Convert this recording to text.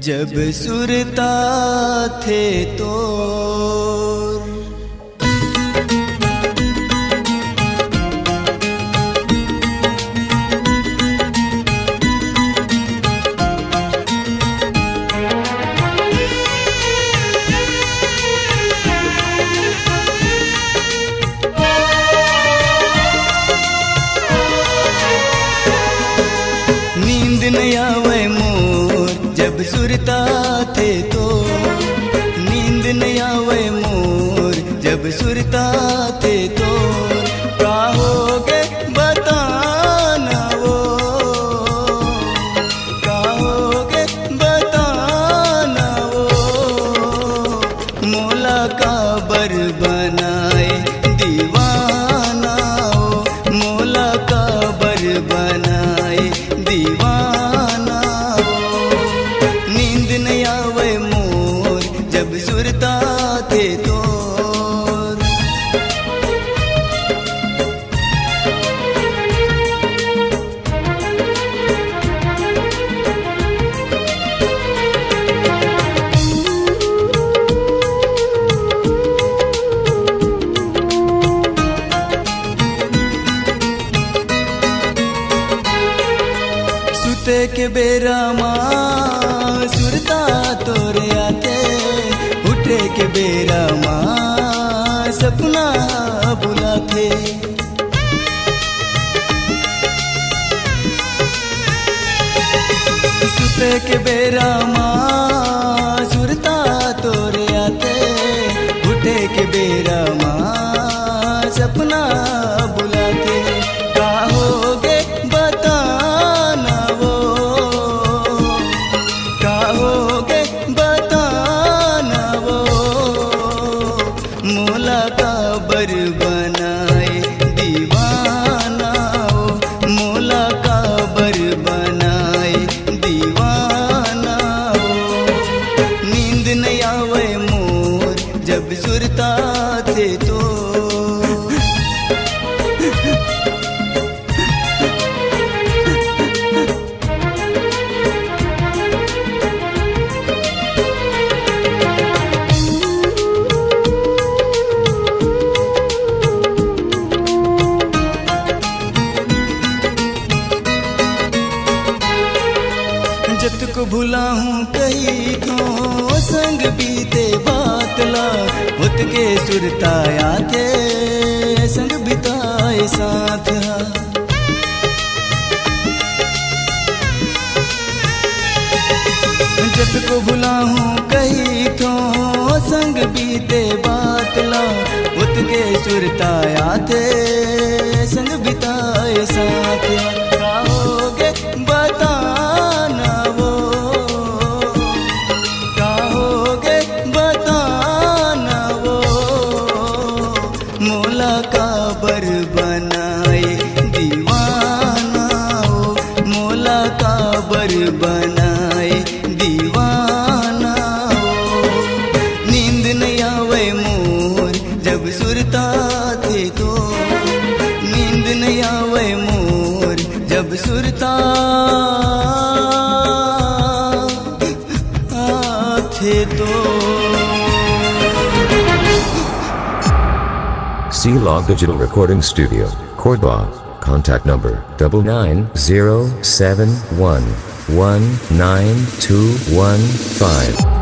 जब सुरता थे तो नींद नहीं आवे मोर जब सुरता थे तो, नींद नहीं आवे मोर जब सुरता थे तो, कहोगे बताना वो, कहोगे बताना वो, मौला का बर बनाए दीवाना हो, मौला का बर बनाए दीवाना हो। नींद नहीं आवे मोर जब सुरता थे तो, सुते के बेरा माँ सुरता तोरे आते, उठे के बेरा माँ सपना बुलाते। सुते के बेरा माँ सुरता तोरे आते, उठे के बेरा माँ सपना बुलाते। कहोगे बताना वो, कहोगे बताना वो, मौला का बर बनाए दीवाना हो, मौला का बर बनाए दीवाना हो। नींद नहीं आवे मोर जब सुरता थे तो, जब को भूला हूँ कहीं को संग बीते बातला, उत के सुरताया थे संग बिताए साथ। जब को भूला हूँ कहीं को संग बीते बातला, उत के सुरताया थे संग बिताए साथ। कहोगे बताना वो, कहोगे बताना वो, मौला का बर बनाए दीवाना हो, मौला का बर बनाए दीवाना हो। नींद नहीं आवे मोर जब सुरता थे तो, नींद नहीं आवे मोर जब सुरता थे तो। C-Log Digital Recording Studio, Cordoba. Contact number 99071192115.